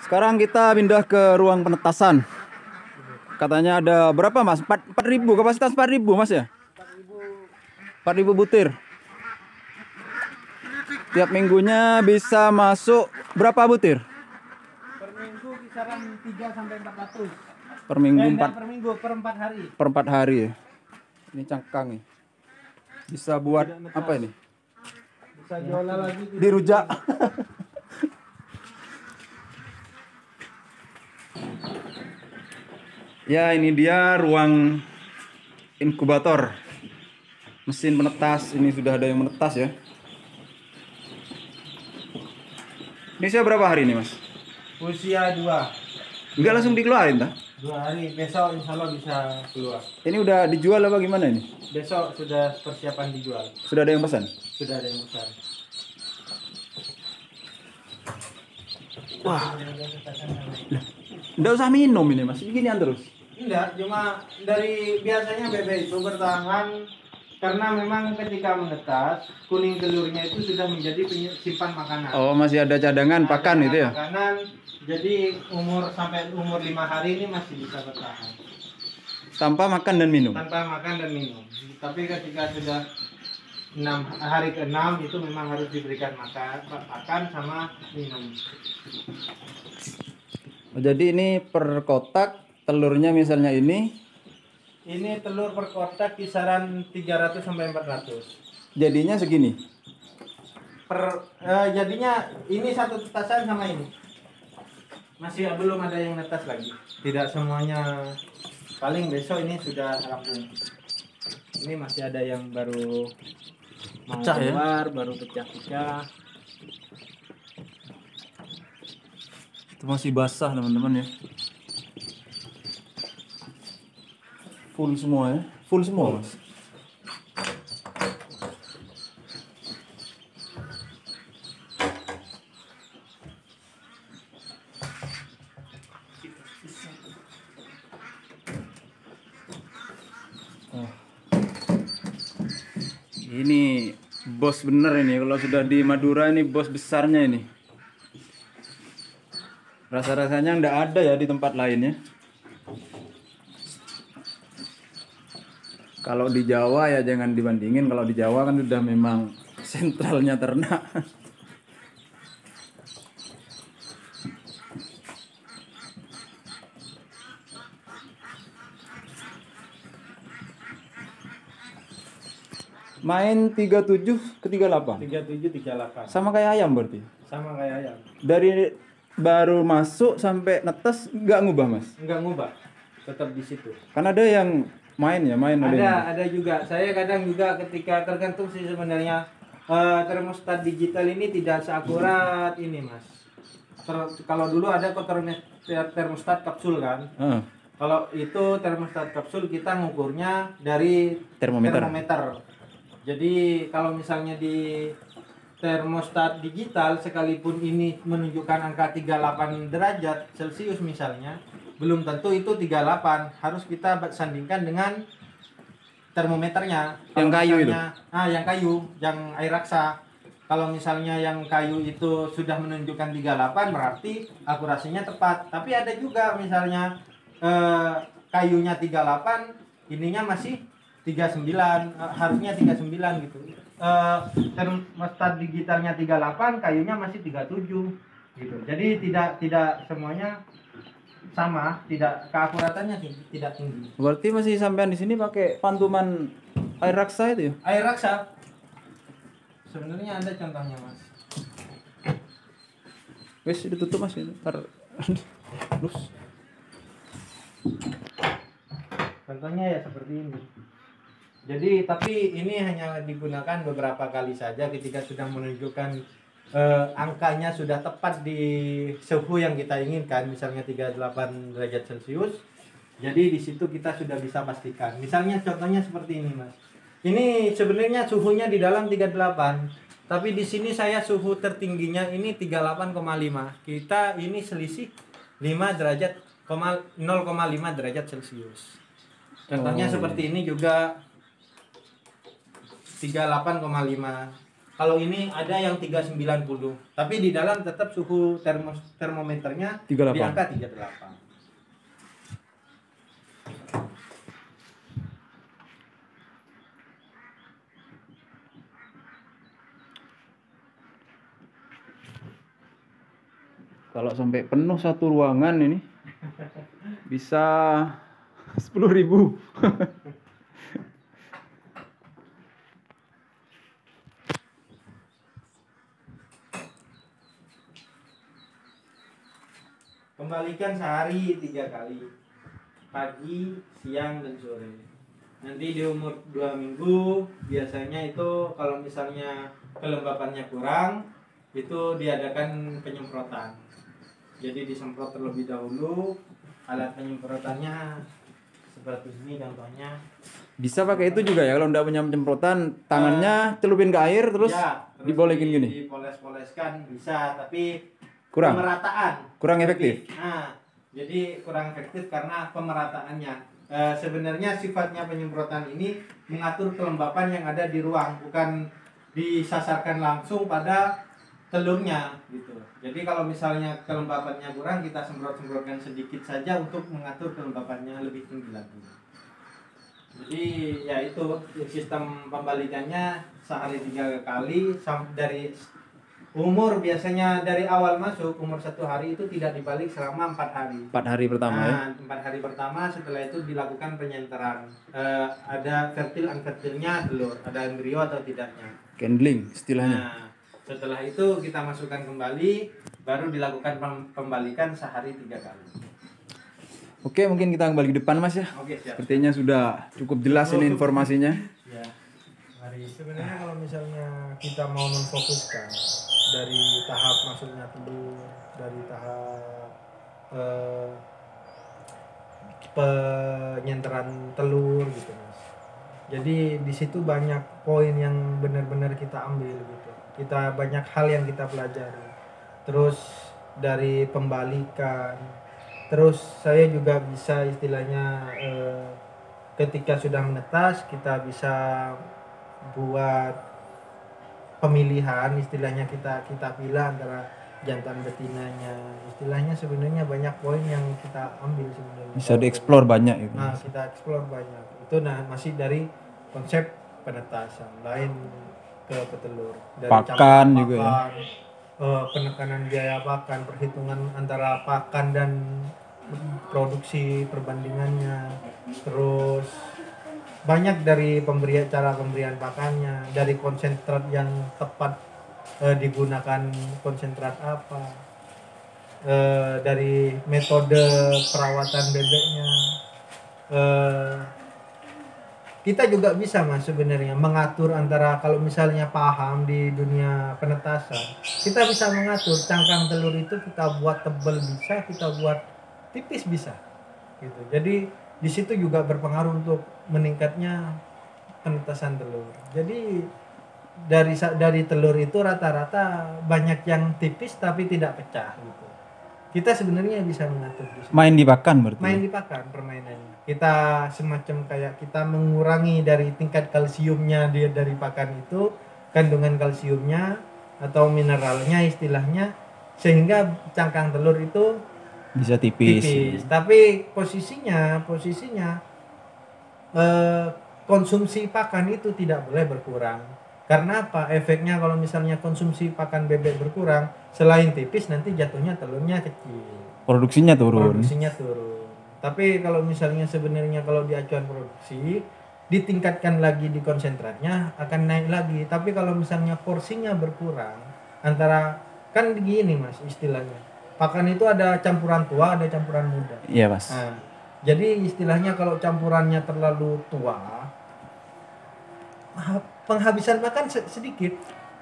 Sekarang kita pindah ke ruang penetasan. Katanya ada berapa mas? 4.000 kapasitas 4.000 mas ya? 4.000 butir. Tiap minggunya bisa masuk berapa butir? Per minggu kisaran 3 sampai 400. Per minggu per minggu per 4 hari. Per 4 hari ya. Ini cangkang nih. Bisa buat apa ini? Bisa diolah lagi dirujak. Ya, ini dia ruang inkubator. Mesin penetas, ini sudah ada yang menetas ya. Ini usia berapa hari ini mas? Usia 2. Enggak langsung dikeluarin tak? 2 hari, besok insya Allah bisa keluar. Ini udah dijual apa gimana ini? Besok sudah persiapan dijual. Sudah ada yang pesan? Sudah ada yang pesan. Wah, nggak usah minum ini mas, ginian terus. Enggak, cuma dari biasanya bebek itu bertahan karena memang ketika menetas kuning telurnya itu sudah menjadi simpan makanan. Oh, masih ada cadangan pakan itu ya? Makanan, jadi sampai umur 5 hari ini masih bisa bertahan. Tanpa makan dan minum? Tanpa makan dan minum. Tapi ketika sudah hari ke-6 itu memang harus diberikan makan sama minum. Jadi ini per kotak telurnya misalnya ini telur per kotak kisaran 300 sampai 400. jadinya segini. Jadinya ini satu tetasan sama ini. Masih belum ada yang netas lagi. Tidak semuanya, paling besok ini sudah rampung. Ini masih ada yang baru mau pecah keluar, ya? baru pecah-pecah. Itu masih basah teman-teman ya. Full semua ya? Full semua mas? Oh. Ini bos bener ini, kalau sudah di Madura ini bos besarnya ini. Rasa-rasanya nggak ada ya di tempat lain ya. Kalau di Jawa ya jangan dibandingin, kalau di Jawa kan sudah memang sentralnya ternak. Main 37 ke 38. 37 38. Sama kayak ayam berarti. Sama kayak ayam. Dari baru masuk sampai netes nggak ngubah mas? Enggak ngubah, tetap di situ. Kan ada yang main Ada juga. Saya kadang juga ketika tergantung sih sebenarnya termostat digital ini tidak seakurat ini mas. Kalau dulu ada termostat kapsul kan. Kalau itu termostat kapsul kita ngukurnya dari termometer. Jadi kalau misalnya di termostat digital sekalipun ini menunjukkan angka 38 derajat Celcius misalnya, belum tentu itu 38, harus kita sandingkan dengan termometernya. Yang kayu itu? Yang kayu, yang air raksa. Kalau misalnya yang kayu itu sudah menunjukkan 38 berarti akurasinya tepat. Tapi ada juga misalnya kayunya 38, ininya masih 39, harusnya 39 gitu. Termostat digitalnya 38, kayunya masih 37 gitu. Jadi tidak semuanya sama, tidak keakuratannya tidak tinggi. Berarti masih sampean di sini pakai pantuman air raksa itu ya? Air raksa. Sebenarnya ada contohnya, Mas. Wes ditutup Mas ini. Terus. Contohnya ya seperti ini. Jadi tapi ini hanya digunakan beberapa kali saja ketika sudah menunjukkan angkanya sudah tepat di suhu yang kita inginkan, misalnya 38 derajat Celcius. Jadi di situ kita sudah bisa pastikan. Misalnya contohnya seperti ini, Mas. Ini sebenarnya suhunya di dalam 38, tapi di sini saya suhu tertingginya ini 38,5. Kita ini selisih 5 derajat 0,5 derajat Celcius. Contohnya seperti ini juga 38,5. Kalau ini ada yang 390, tapi di dalam tetap suhu termometernya 38. di angka 38. Kalau sampai penuh satu ruangan ini bisa 10.000. Kembalikan sehari 3 kali, pagi, siang, dan sore. Nanti di umur 2 minggu biasanya itu kalau misalnya kelembapannya kurang, itu diadakan penyemprotan. Jadi disemprot terlebih dahulu. Alat penyemprotannya seperti ini contohnya. Bisa pakai itu juga ya kalau nggak punya penyemprotan, tangannya celupin ke air terus, Ya, terus dibolehin gini. Dipoles-poleskan bisa, tapi Kurang pemerataan kurang efektif. Jadi kurang efektif karena pemerataannya. Sebenarnya sifatnya penyemprotan ini mengatur kelembapan yang ada di ruang, bukan disasarkan langsung pada telurnya gitu. Jadi kalau misalnya kelembapannya kurang, kita semprot-semprotkan sedikit saja untuk mengatur kelembapannya lebih tinggi lagi. Jadi ya itu sistem pembalikannya sehari 3 kali dari umur, biasanya dari awal masuk umur 1 hari itu tidak dibalik selama 4 hari. 4 hari pertama ya. 4 hari pertama, setelah itu dilakukan penyenteran. Ada fertil unfertilnya telur, ada embrio atau tidaknya. Candling istilahnya. Nah, setelah itu kita masukkan kembali, baru dilakukan pembalikan sehari 3 kali. Oke, mungkin kita kembali ke depan Mas ya. Oke, siap. Sepertinya sudah cukup jelas ini informasinya. Ya. Mari. Sebenarnya kalau misalnya kita mau memfokuskan dari tahap masuknya telur, dari tahap penyenteran telur gitu Mas. Jadi di situ banyak poin yang benar-benar kita ambil gitu. Kita banyak hal yang kita pelajari. Terus dari pembalikan, terus saya juga bisa istilahnya ketika sudah menetas kita bisa buat pemilihan, istilahnya kita pilih antara jantan betinanya. Istilahnya sebenarnya banyak poin yang kita ambil sebenarnya. Bisa dieksplor banyak itu. Nah, kita eksplor banyak. Itu masih dari konsep penetasan, lain ke petelur. Dari Pakan juga ya. Penekanan biaya pakan, perhitungan antara pakan dan produksi perbandingannya. Terus banyak dari cara pemberian pakannya, dari konsentrat yang tepat digunakan konsentrat apa, dari metode perawatan bebeknya. Kita juga bisa Mas sebenarnya mengatur antara, kalau misalnya paham di dunia penetasan, kita bisa mengatur cangkang telur itu kita buat tebal bisa, kita buat tipis bisa gitu. Jadi di situ juga berpengaruh untuk meningkatnya penetasan telur. Jadi dari telur itu rata-rata banyak yang tipis tapi tidak pecah gitu. Kita sebenarnya bisa mengatur di situ. Main di pakan berarti. Main di pakan permainannya. Kita semacam kayak kita mengurangi dari tingkat kalsiumnya dari pakan itu, kandungan kalsiumnya atau mineralnya istilahnya, sehingga cangkang telur itu bisa tipis. Tapi posisinya konsumsi pakan itu tidak boleh berkurang. Karena apa? Efeknya kalau misalnya konsumsi pakan bebek berkurang, selain tipis nanti jatuhnya telurnya kecil. Produksinya turun. Tapi kalau misalnya sebenarnya kalau di acuan produksi ditingkatkan lagi di konsentratnya akan naik lagi. Tapi kalau misalnya porsinya berkurang, antara kan gini Mas istilahnya. Pakan itu ada campuran tua, ada campuran muda. Iya Mas. Nah, jadi istilahnya kalau campurannya terlalu tua, penghabisan makan sedikit.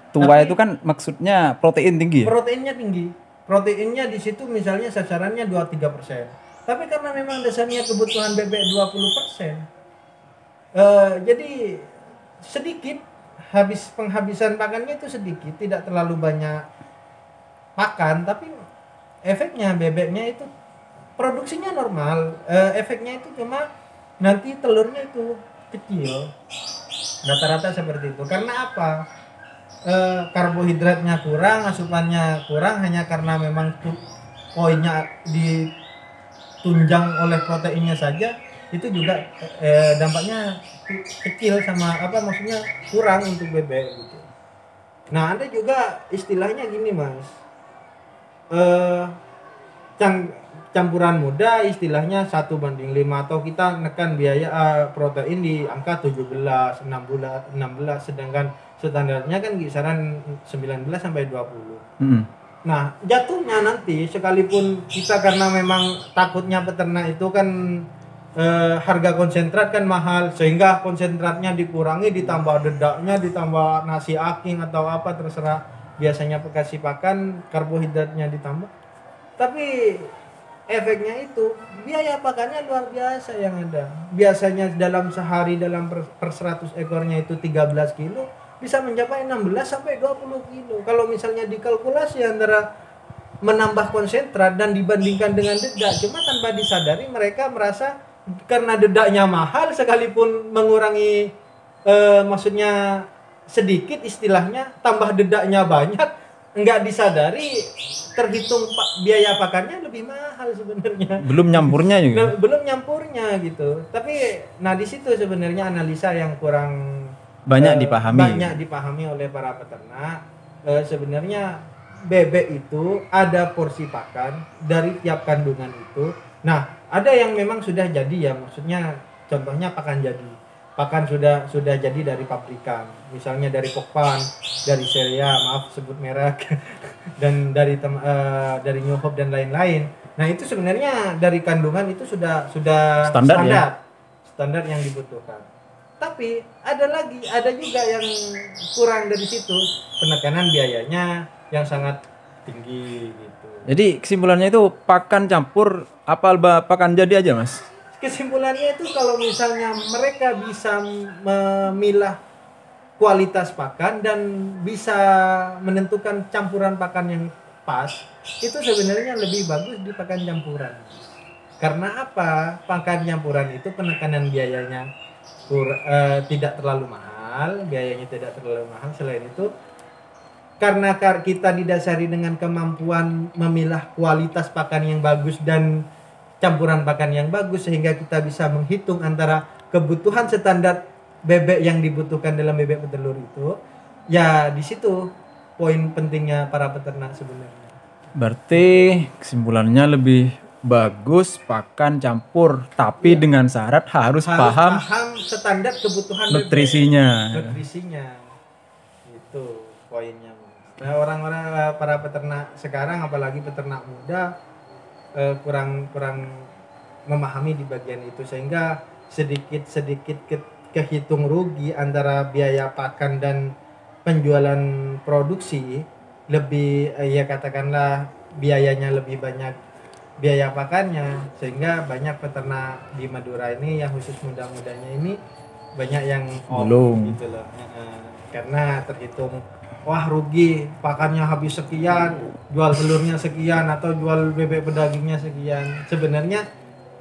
Tua itu kan maksudnya protein tinggi ya? Proteinnya tinggi. Proteinnya di situ misalnya sasarannya 2-3%. Tapi karena memang dasarnya kebutuhan bebek 20%. Jadi sedikit, penghabisan pakannya itu sedikit, tidak terlalu banyak pakan, tapi efeknya bebeknya itu produksinya normal. Efeknya itu cuma nanti telurnya itu kecil. Rata-rata seperti itu. Karena apa? karbohidratnya kurang, asupannya kurang hanya karena memang poinnya ditunjang oleh proteinnya saja, itu juga dampaknya kecil sama maksudnya kurang untuk bebek gitu. Nah, ada juga istilahnya gini Mas, campuran muda istilahnya 1:5 atau kita nekan biaya protein di angka 17, 16, sedangkan standarnya kan kisaran 19 sampai 20. Nah, jatuhnya nanti sekalipun kita karena memang takutnya peternak itu kan harga konsentrat kan mahal, sehingga konsentratnya dikurangi, ditambah dedaknya, ditambah nasi aking atau apa terserah, biasanya kasih pakan, karbohidratnya ditambah. Tapi efeknya itu biaya pakannya luar biasa yang ada. Biasanya dalam sehari dalam per 100 ekornya itu 13 kilo bisa mencapai 16 sampai 20 kilo. Kalau misalnya dikalkulasi antara menambah konsentrat dan dibandingkan dengan dedak, cuma tanpa disadari mereka merasa karena dedaknya mahal, sekalipun mengurangi maksudnya sedikit istilahnya, tambah dedaknya banyak, nggak disadari terhitung biaya pakannya lebih mahal sebenarnya. Belum nyampurnya juga. Belum nyampurnya gitu. Tapi nah di situ sebenarnya analisa yang kurang banyak dipahami oleh para peternak. Sebenarnya bebek itu ada porsi pakan dari tiap kandungan itu. Nah, ada yang memang sudah jadi ya, maksudnya contohnya pakan jadi. Pakan sudah jadi dari pabrikan, misalnya dari Pokpan, dari Cerea, maaf sebut merek, dan dari New Hope dan lain-lain. Nah, itu sebenarnya dari kandungan itu sudah standar yang dibutuhkan. Tapi ada juga yang kurang dari situ, penekanan biayanya yang sangat tinggi gitu. Jadi kesimpulannya itu pakan campur apa pakan jadi aja Mas? Kesimpulannya itu kalau misalnya mereka bisa memilah kualitas pakan dan bisa menentukan campuran pakan yang pas, itu sebenarnya lebih bagus di pakan campuran. Karena apa? Pakan campuran itu penekanan biayanya tidak terlalu mahal, Selain itu, karena kita didasari dengan kemampuan memilah kualitas pakan yang bagus dan campuran pakan yang bagus, sehingga kita bisa menghitung antara kebutuhan standar bebek yang dibutuhkan dalam bebek petelur itu. Ya di situ poin pentingnya para peternak sebenarnya. Berarti kesimpulannya lebih bagus pakan campur, tapi dengan syarat harus paham standar kebutuhan nutrisinya. Itu poinnya. Nah, orang-orang para peternak sekarang, apalagi peternak muda, kurang memahami di bagian itu, sehingga sedikit kehitung rugi antara biaya pakan dan penjualan produksi, lebih katakanlah biayanya lebih banyak biaya pakannya, sehingga banyak peternak di Madura ini yang khusus muda-mudanya ini banyak yang gitu loh. Karena terhitung wah rugi, pakannya habis sekian, jual telurnya sekian, atau jual bebek pedagingnya sekian. Sebenarnya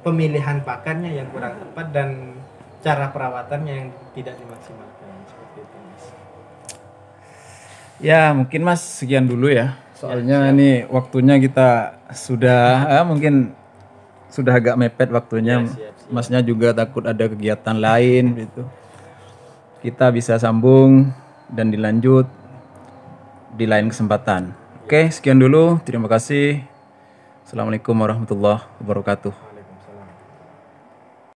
pemilihan pakannya yang kurang tepat dan cara perawatannya yang tidak dimaksimalkan, seperti itu Mas. Ya mungkin Mas sekian dulu ya, soalnya ini waktunya kita sudah mungkin sudah agak mepet waktunya. Siap. Masnya juga takut ada kegiatan lain gitu. Kita bisa sambung dan dilanjut di lain kesempatan. Oke, sekian dulu. Terima kasih. Assalamualaikum warahmatullahi wabarakatuh.